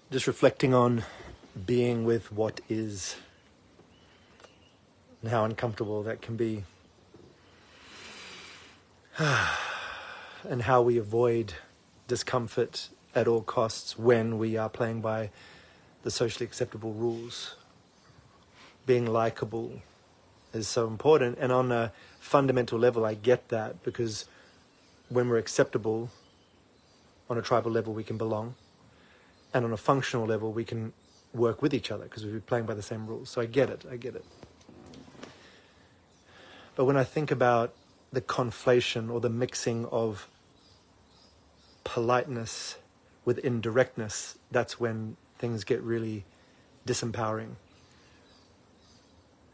Just reflecting on being with what is and how uncomfortable that can be. And how we avoid discomfort at all costs when we are playing by the socially acceptable rules. Being likable is so important, and on a fundamental level I get that, because when we're acceptable on a tribal level we can belong, and on a functional level we can work with each other because we're playing by the same rules. So I get it. But when I think about the conflation or the mixing of politeness with indirectness, that's when things get really disempowering.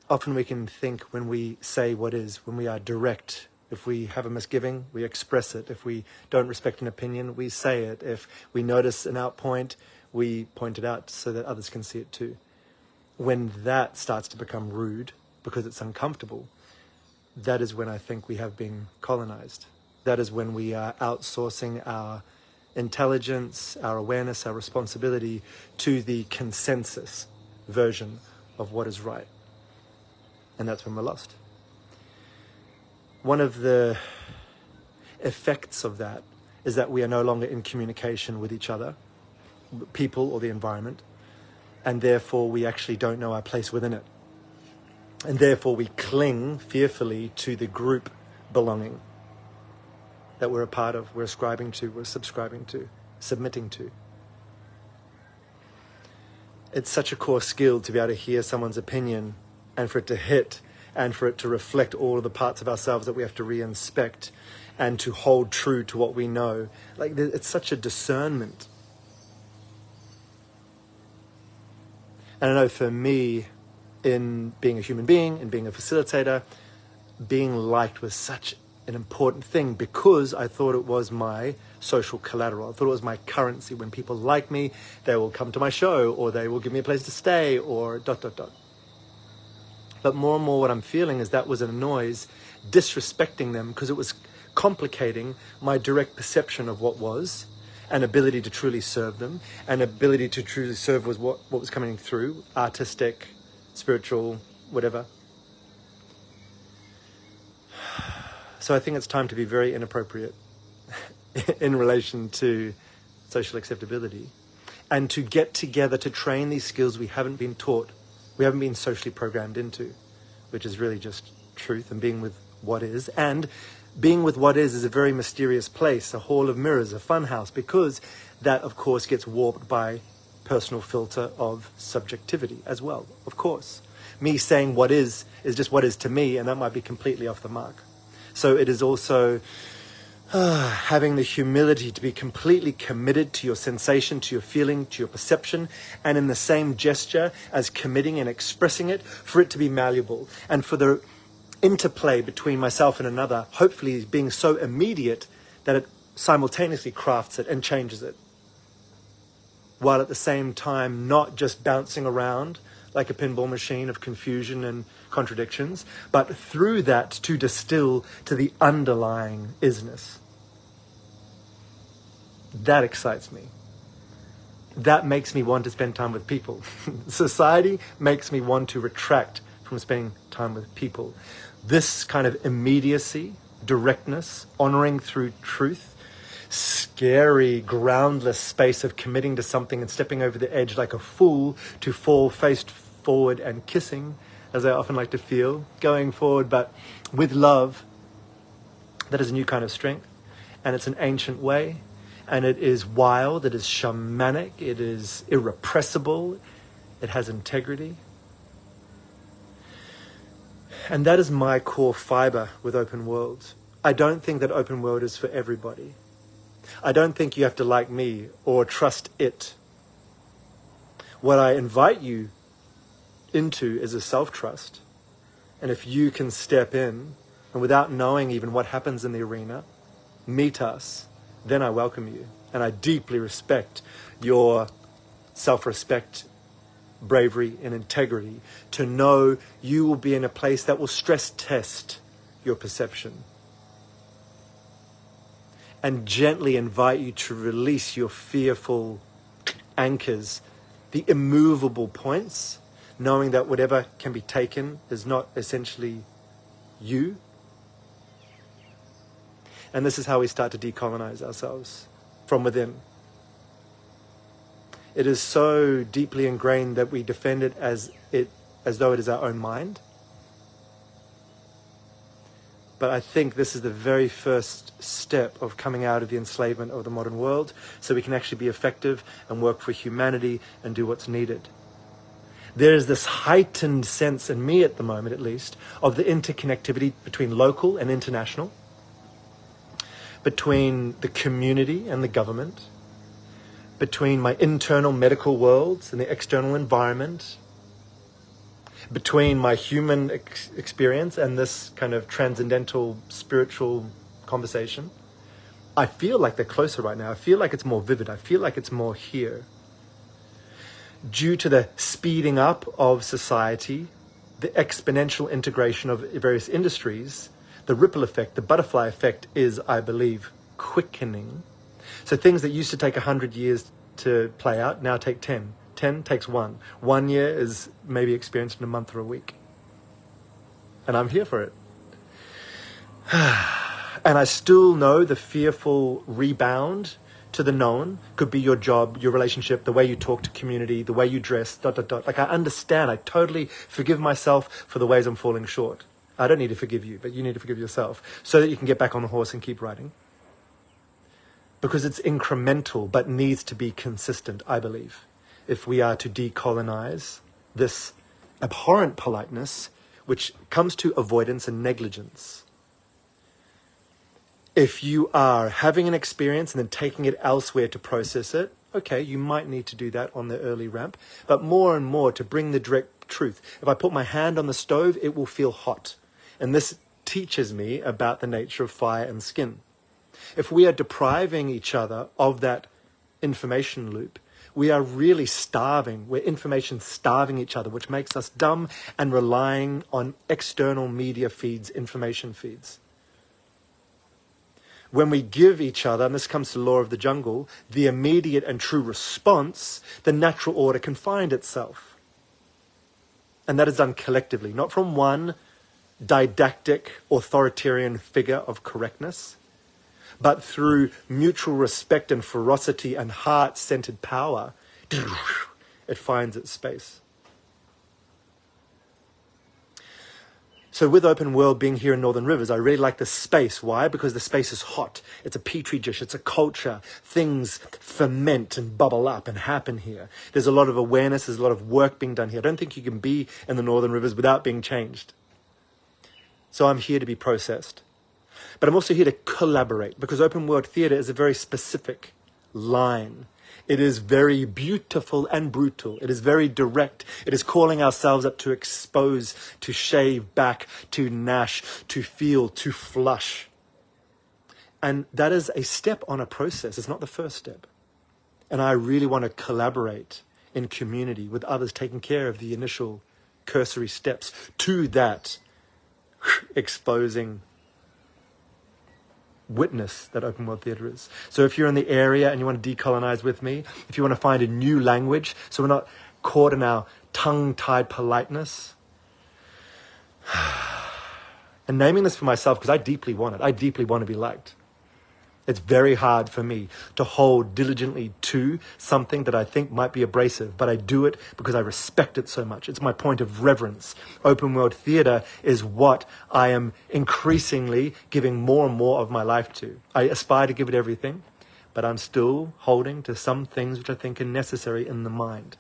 Often we can think when we say what is, when we are direct, if we have a misgiving, we express it. If we don't respect an opinion, we say it. If we notice an outpoint, we point it out so that others can see it too. When that starts to become rude because it's uncomfortable, that is when I think we have been colonized. That is when we are outsourcing our intelligence, our awareness, our responsibility to the consensus version of what is right. And that's when we're lost. One of the effects of that is that we are no longer in communication with each other, people or the environment, and therefore we actually don't know our place within it. And therefore we cling fearfully to the group belonging that we're a part of, we're ascribing to, we're subscribing to, submitting to. It's such a core skill to be able to hear someone's opinion and for it to hit and for it to reflect all of the parts of ourselves that we have to re-inspect and to hold true to what we know. Like, it's such a discernment. And I know for me, in being a human being and being a facilitator, being liked was such an important thing because I thought it was my social collateral. I thought it was my currency. When people like me, they will come to my show or they will give me a place to stay or ... But more and more what I'm feeling is that was a noise disrespecting them because it was complicating my direct perception of what was, an ability to truly serve them, an ability to truly serve was what was coming through, artistic, spiritual, whatever. So I think it's time to be very inappropriate in relation to social acceptability and to get together to train these skills we haven't been taught, we haven't been socially programmed into, which is really just truth and being with what is. And being with what is a very mysterious place, a hall of mirrors, a fun house, because that, of course, gets warped by personal filter of subjectivity as well, of course. Me saying what is just what is to me, and that might be completely off the mark. So it is also having the humility to be completely committed to your sensation, to your feeling, to your perception, and in the same gesture as committing and expressing it, for it to be malleable, and for the interplay between myself and another, hopefully being so immediate that it simultaneously crafts it and changes it, while at the same time not just bouncing around like a pinball machine of confusion and contradictions, but through that to distill to the underlying isness. That excites me. That makes me want to spend time with people. Society makes me want to retract from spending time with people. This kind of immediacy, directness, honoring through truth, scary, groundless space of committing to something and stepping over the edge like a fool to fall face forward and kissing, as I often like to feel, going forward, but with love. That is a new kind of strength, and it's an ancient way, and it is wild, it is shamanic, it is irrepressible, it has integrity. And that is my core fiber with open worlds. I don't think that open world is for everybody. I don't think you have to like me or trust it. What I invite you into is a self-trust. And if you can step in and without knowing even what happens in the arena, meet us, then I welcome you. And I deeply respect your self-respect, bravery, and integrity to know you will be in a place that will stress test your perception and gently invite you to release your fearful anchors, the immovable points, knowing that whatever can be taken is not essentially you. And this is how we start to decolonize ourselves from within. It is so deeply ingrained that we defend it as though it is our own mind. But I think this is the very first step of coming out of the enslavement of the modern world, so we can actually be effective and work for humanity and do what's needed. There is this heightened sense, in me at the moment at least, of the interconnectivity between local and international, between the community and the government, between my internal medical worlds and the external environment, between my human experience and this kind of transcendental spiritual conversation. I feel like they're closer right now. I feel like it's more vivid. I feel like it's more here. Due to the speeding up of society, the exponential integration of various industries, the ripple effect, the butterfly effect is, I believe, quickening. So things that used to take 100 years to play out now take 10. 10 takes 1. 1 year is maybe experienced in a month or a week. And I'm here for it. And I still know the fearful rebound to the known could be your job, your relationship, the way you talk to community, the way you dress, ... Like I understand, I totally forgive myself for the ways I'm falling short. I don't need to forgive you, but you need to forgive yourself so that you can get back on the horse and keep riding. Because it's incremental, but needs to be consistent, I believe, if we are to decolonize this abhorrent politeness, which comes to avoidance and negligence. If you are having an experience and then taking it elsewhere to process it, okay, you might need to do that on the early ramp, but more and more to bring the direct truth. If I put my hand on the stove, it will feel hot. And this teaches me about the nature of fire and skin. If we are depriving each other of that information loop, we are really starving. We're information starving each other, which makes us dumb and relying on external media feeds, information feeds. When we give each other, and this comes to the law of the jungle, the immediate and true response, the natural order can find itself. And that is done collectively, not from one didactic authoritarian figure of correctness, but through mutual respect and ferocity and heart-centered power, it finds its space. So with Open World being here in Northern Rivers, I really like the space. Why? Because the space is hot. It's a petri dish. It's a culture. Things ferment and bubble up and happen here. There's a lot of awareness. There's a lot of work being done here. I don't think you can be in the Northern Rivers without being changed. So I'm here to be processed. But I'm also here to collaborate, because open world theatre is a very specific line. It is very beautiful and brutal. It is very direct. It is calling ourselves up to expose, to shave back, to gnash, to feel, to flush. And that is a step on a process. It's not the first step. And I really want to collaborate in community with others, taking care of the initial cursory steps to that exposing witness that open world theatre is. So if you're in the area and you want to decolonize with me, if you want to find a new language so we're not caught in our tongue-tied politeness, and naming this for myself because I deeply want it. I deeply want to be liked. It's very hard for me to hold diligently to something that I think might be abrasive, but I do it because I respect it so much. It's my point of reverence. Open world theatre is what I am increasingly giving more and more of my life to. I aspire to give it everything, but I'm still holding to some things which I think are necessary in the mind.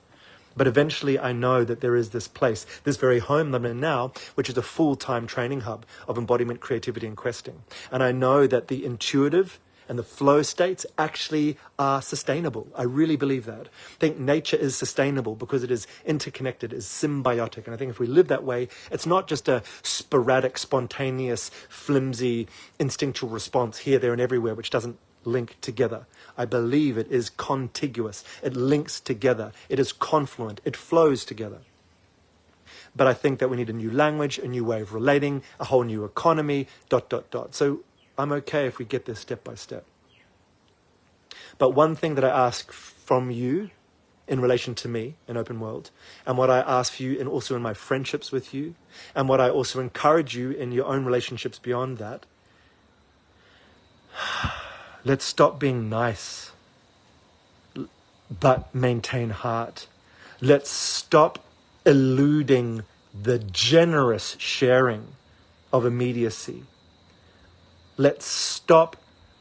But eventually I know that there is this place, this very home that I'm in now, which is a full-time training hub of embodiment, creativity, and questing. And I know that the intuitive and the flow states actually are sustainable. I really believe that. I think nature is sustainable because it is interconnected, is symbiotic. And I think if we live that way, it's not just a sporadic, spontaneous, flimsy, instinctual response here, there, and everywhere, which doesn't link together. I believe it is contiguous. It links together. It is confluent. It flows together. But I think that we need a new language, a new way of relating, a whole new economy, ... So I'm okay if we get there step by step. But one thing that I ask from you in relation to me in open world, and what I ask for you and also in my friendships with you, and what I also encourage you in your own relationships beyond that. Let's stop being nice, but maintain heart. Let's stop eluding the generous sharing of immediacy. Let's stop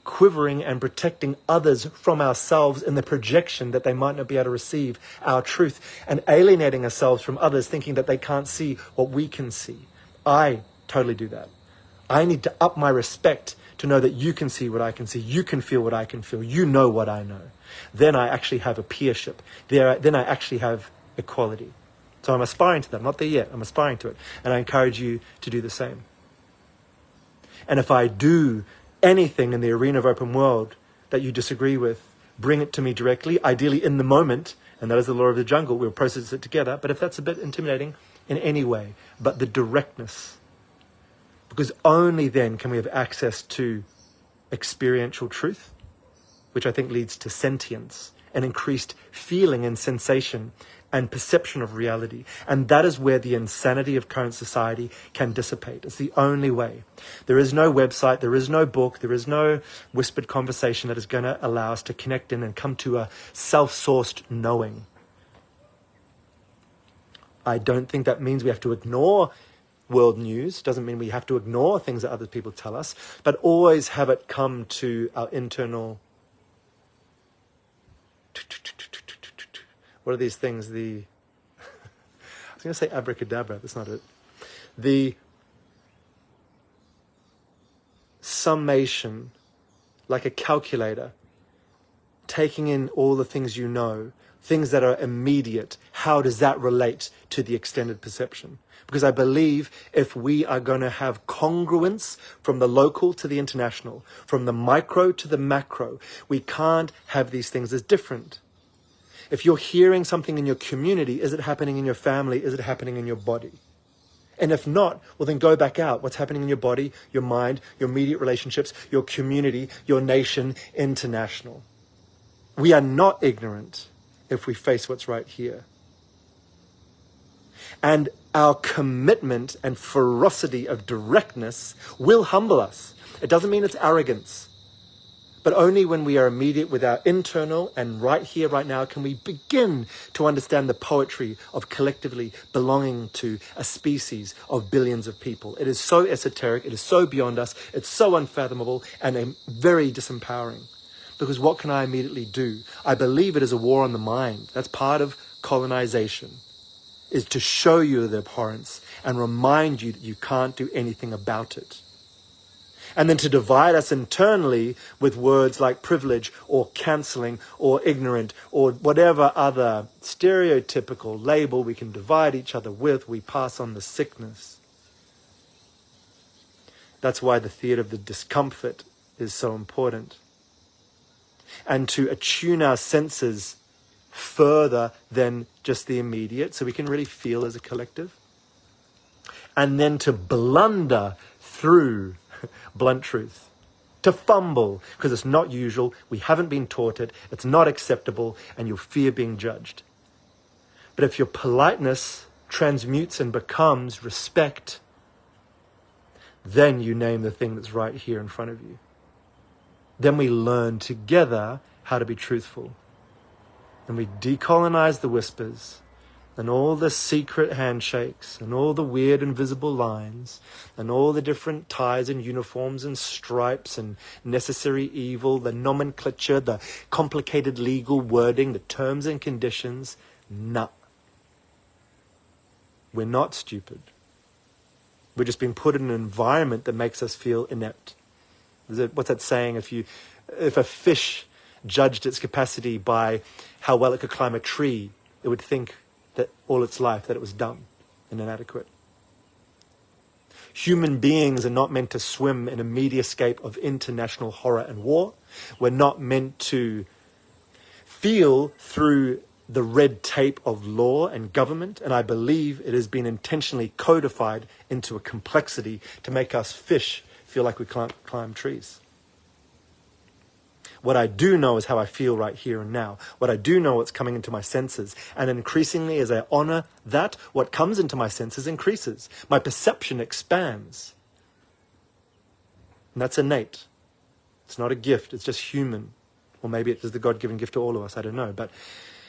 quivering and protecting others from ourselves in the projection that they might not be able to receive our truth, and alienating ourselves from others thinking that they can't see what we can see. I totally do that. I need to up my respect to know that you can see what I can see, you can feel what I can feel, you know what I know. Then I actually have a peership. Then I actually have equality. So I'm aspiring to that. I'm not there yet. I'm aspiring to it. And I encourage you to do the same. And if I do anything in the arena of open world that you disagree with, bring it to me directly, ideally in the moment, and that is the law of the jungle. We'll process it together. But if that's a bit intimidating in any way, but the directness, because only then can we have access to experiential truth, which I think leads to sentience and increased feeling and sensation and perception of reality. And that is where the insanity of current society can dissipate. It's the only way. There is no website, there is no book, there is no whispered conversation that is going to allow us to connect in and come to a self-sourced knowing. I don't think that means we have to ignore world news. Doesn't mean we have to ignore things that other people tell us, but always have it come to our internal... What are these things? I was going to say abracadabra, that's not it. The summation, like a calculator, taking in all the things you know, things that are immediate. How does that relate to the extended perception? Because I believe if we are going to have congruence from the local to the international, from the micro to the macro, we can't have these things as different. If you're hearing something in your community, is it happening in your family? Is it happening in your body? And if not, well then go back out. What's happening in your body, your mind, your immediate relationships, your community, your nation, international. We are not ignorant if we face what's right here. And our commitment and ferocity of directness will humble us. It doesn't mean it's arrogance. But only when we are immediate with our internal and right here, right now, can we begin to understand the poetry of collectively belonging to a species of billions of people. It is so esoteric, it is so beyond us, it's so unfathomable and very disempowering. Because what can I immediately do? I believe it is a war on the mind. That's part of colonization, is to show you the abhorrence and remind you that you can't do anything about it. And then to divide us internally with words like privilege or cancelling or ignorant or whatever other stereotypical label we can divide each other with, we pass on the sickness. That's why the theatre of the discomfort is so important. And to attune our senses further than just the immediate, so we can really feel as a collective. And then to blunder through blunt truth, to fumble, because it's not usual, we haven't been taught it, it's not acceptable, and you'll fear being judged. But if your politeness transmutes and becomes respect, then you name the thing that's right here in front of you. Then we learn together how to be truthful. And we decolonize the whispers, and all the secret handshakes, and all the weird invisible lines, and all the different ties and uniforms and stripes and necessary evil, the nomenclature, the complicated legal wording, the terms and conditions. Nah. We're not stupid. We're just being put in an environment that makes us feel inept. What's that saying? If a fish judged its capacity by how well it could climb a tree, it would think that all its life that it was dumb and inadequate. Human beings are not meant to swim in a mediascape of international horror and war. We're not meant to feel through the red tape of law and government, and I believe it has been intentionally codified into a complexity to make us fish feel like we can't climb trees. What I do know is how I feel right here and now. What I do know what's coming into my senses. And increasingly, as I honor that, what comes into my senses increases. My perception expands. And that's innate. It's not a gift, it's just human. Or maybe it is the God-given gift to all of us, I don't know. But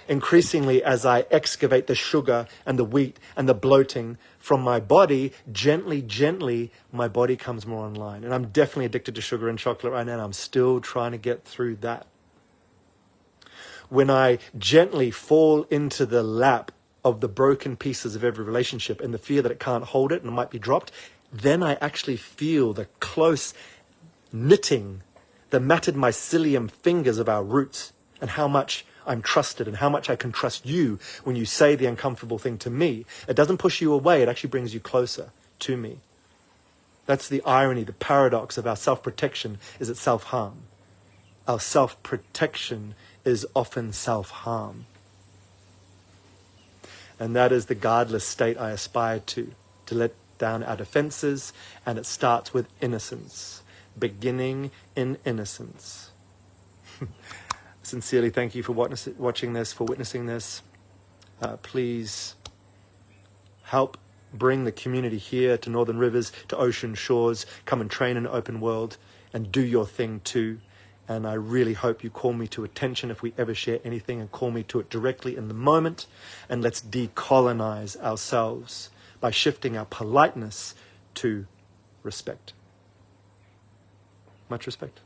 increasingly, as I excavate the sugar and the wheat and the bloating from my body, gently, my body comes more online. And I'm definitely addicted to sugar and chocolate right now, and I'm still trying to get through that. When I gently fall into the lap of the broken pieces of every relationship and the fear that it can't hold it and it might be dropped, then I actually feel the close knitting, the matted mycelium fingers of our roots, and how much I'm trusted and how much I can trust you when you say the uncomfortable thing to me. It doesn't push you away, it actually brings you closer to me. That's the irony, the paradox of our self-protection is it's self-harm. Our self-protection is often self-harm. And that is the guardless state I aspire to let down our defenses, and it starts with innocence. Beginning in innocence. Sincerely, thank you for watching this, for witnessing this. Please help bring the community here to Northern Rivers, to ocean shores. Come and train in an open world and do your thing too. And I really hope you call me to attention if we ever share anything, and call me to it directly in the moment. And let's decolonize ourselves by shifting our politeness to respect. Much respect.